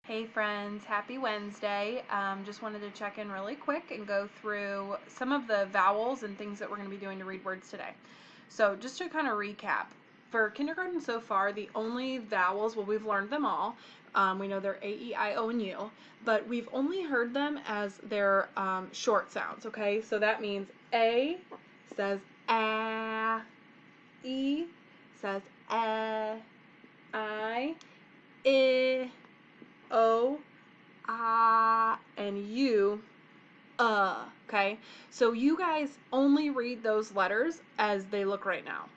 Hey friends, happy Wednesday. Just wanted to check in really quick and go through some of the vowels and things that we're going to be doing to read words today. So just to kind of recap, for kindergarten so far, the only vowels, well, we've learned them all. We know they're A, E, I, O, and U, but we've only heard them as their short sounds, okay? So that means A says A, E says A, I, O, and U, okay? So you guys only read those letters as they look right now.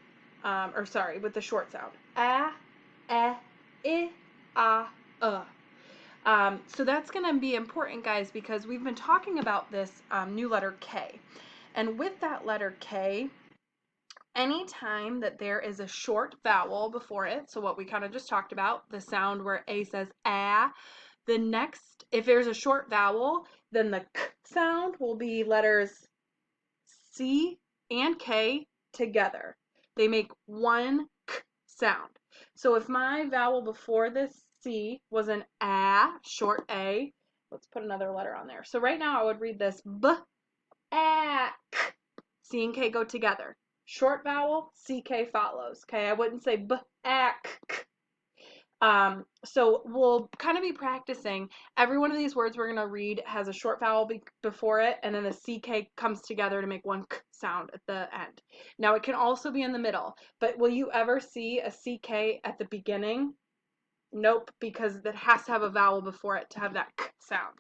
Or sorry, with the short sound. A, I, so that's going to be important, guys, because we've been talking about this new letter K. And with that letter K, anytime that there is a short vowel before it, so what we kind of just talked about, the sound where A says A, the next, if there's a short vowel, then the K sound will be letters C and K together. They make one K sound. So if my vowel before this C was an A, short A, let's put another letter on there. So right now I would read this B, A, K. C and K go together. Short vowel, CK follows. Okay, I wouldn't say B, A, K. So we'll kind of be practicing. Every one of these words we're going to read has a short vowel before it, and then the CK comes together to make one K sound at the end. Now it can also be in the middle, but will you ever see a CK at the beginning? Nope, because it has to have a vowel before it to have that K sound.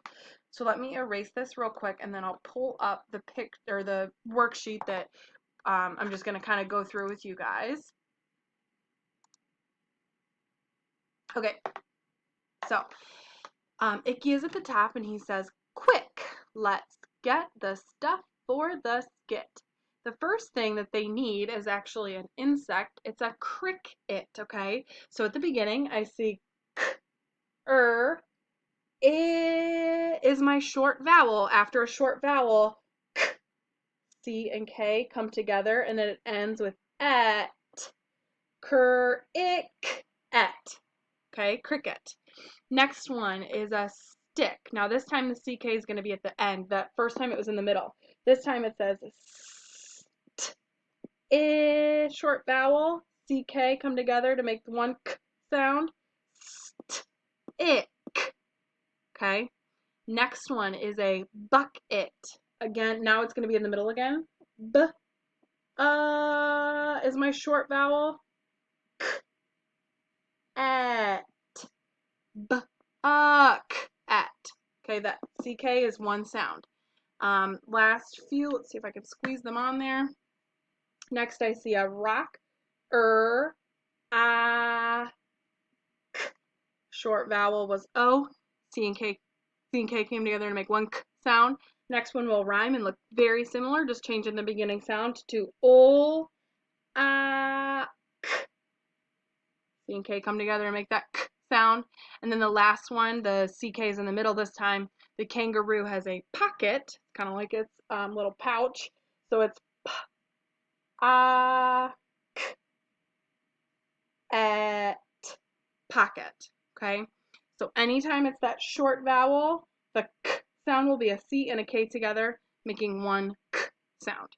So let me erase this real quick, and then I'll pull up the the worksheet that I'm just going to kind of go through with you guys. Okay, so Icky is at the top and he says, quick, let's get the stuff for the skit. The first thing that they need is actually an insect. It's a cricket, okay? So at the beginning, I see k, I is my short vowel. After a short vowel, k, C and K come together, and then it ends with et, cricket, okay? Cricket. Next one is a stick. Now this time the CK is going to be at the end. That first time it was in the middle. This time it says st. I, short vowel, CK come together to make the one K sound. St, ick. Okay. Next one is a bucket. Again, now it's going to be in the middle again. B, is my short vowel. K, et. B, at. Okay, that CK is one sound. Last few, let's see if I can squeeze them on there. Next, I see a rock, ah, k. Short vowel was O. C and K came together to make one K sound. Next one will rhyme and look very similar, just changing the beginning sound to O, k. C and K come together and make that K sound. And then the last one, the CK is in the middle this time. The kangaroo has a pocket, kind of like its little pouch. So it's P, A, K, et, pocket. Okay? So anytime it's that short vowel, the K sound will be a C and a K together, making one K sound.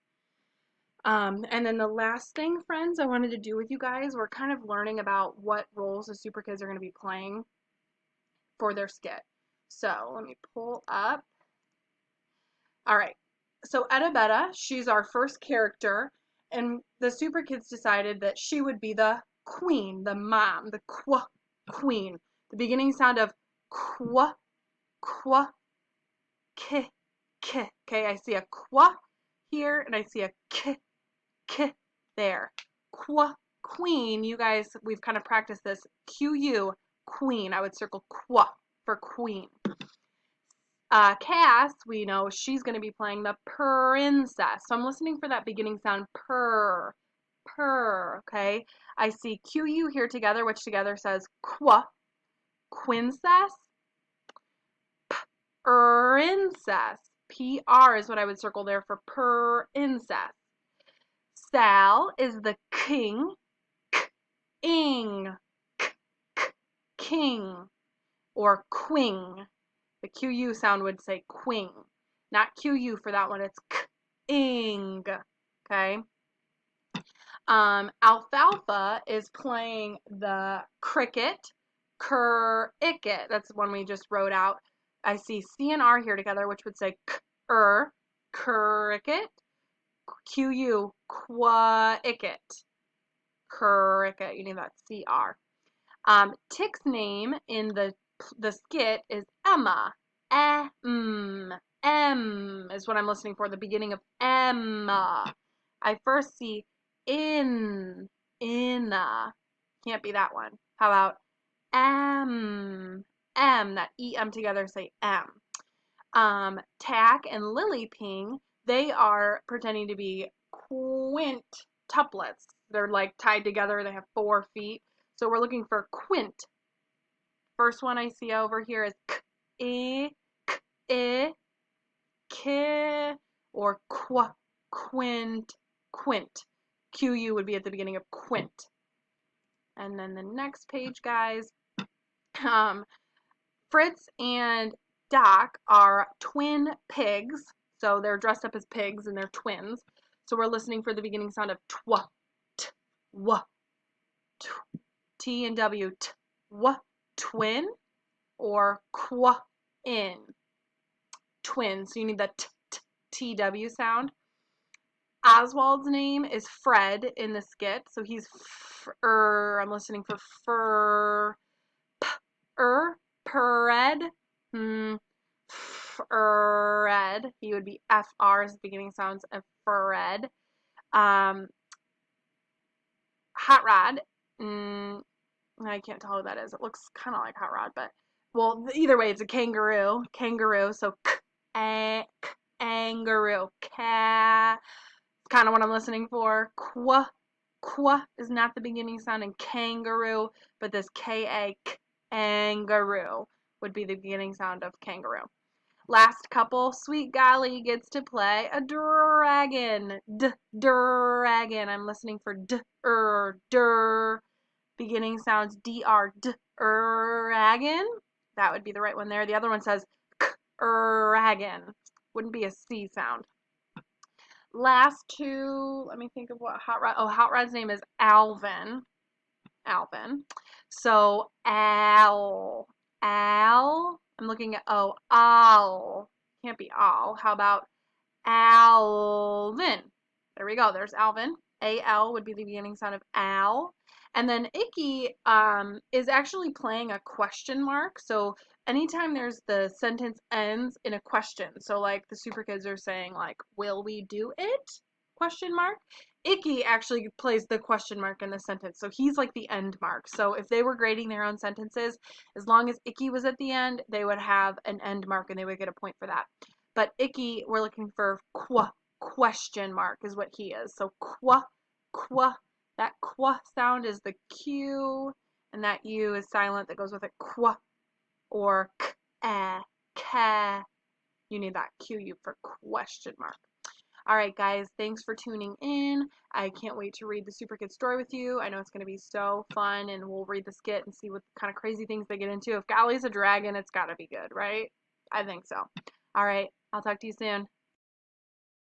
And then the last thing, friends, I wanted to do with you guys, we're kind of learning about what roles the Super Kids are going to be playing for their skit. So let me pull up. All right. So Etta Betta, she's our first character, and the Super Kids decided that she would be the queen, the mom, the queen. The beginning sound of qua, k, k. Okay, I see a qua here, and I see a k there. Queen, you guys, we've kind of practiced this. Q-U, queen. I would circle qua for queen. Cass, we know she's going to be playing the princess. So I'm listening for that beginning sound, purr, okay? I see Q-U here together, which together says qua, quincess, princess. P-R is what I would circle there for princess. Sal is the king, ing, king. or quing. The QU sound would say quing. Not QU for that one, it's k-ing. Okay? Alfalfa is playing the cricket, cur-icket. That's one we just wrote out. I see C and R here together, which would say k-er, cricket, QU, qua-icket, cricket. You need that CR. Tick's name in the skit is Emma. M is what I'm listening for, the beginning of Emma. I first see inna. Can't be that one. How about that EM together say M. Tack and Lily Ping, they are pretending to be quintuplets. They're like tied together, they have 4 feet. So we're looking for quint. First one I see over here is k, I, k, or quint. QU would be at the beginning of quint. And then the next page, guys, Fritz and Doc are twin pigs. So they're dressed up as pigs and they're twins. So we're listening for the beginning sound of twa, twa, T and W, twa, twin, or qua-in, twin. So you need the TW sound. Oswald's name is Fred in the skit. So he's I'm listening for Fred. Fred. He would be FR as the beginning sounds of Fred. Hot Rod. I can't tell who that is. It looks kind of like Hot Rod, but well, either way, it's a kangaroo. Kangaroo. So kangaroo. Kind of what I'm listening for. Qua is not the beginning sound in kangaroo, but this ka, kangaroo, would be the beginning sound of kangaroo. Last couple, Sweet Golly gets to play a dragon. Dragon. I'm listening for der. Beginning sounds dr, dragon. That would be the right one there. The other one says dragon. Wouldn't be a C sound. Last two, let me think of what Hot Rod. Oh, Hot Rod's name is Alvin. So Al. I'm looking at Al. Can't be all. How about Alvin? There we go. There's Alvin. AL would be the beginning sound of Al. And then Icky is actually playing a question mark. So anytime there's the sentence ends in a question. So like the Super Kids are saying like, will we do it? Question mark. Icky actually plays the question mark in the sentence. So he's like the end mark. So if they were grading their own sentences, as long as Icky was at the end, they would have an end mark and they would get a point for that. But Icky, we're looking for question mark is what he is. So qua. That qua sound is the Q, and that U is silent that goes with it. Qua or ka. You need that QU for question mark. All right, guys, thanks for tuning in. I can't wait to read the Super Kids story with you. I know it's going to be so fun, and we'll read the skit and see what kind of crazy things they get into. If Golly's a dragon, it's got to be good, right? I think so. All right, I'll talk to you soon.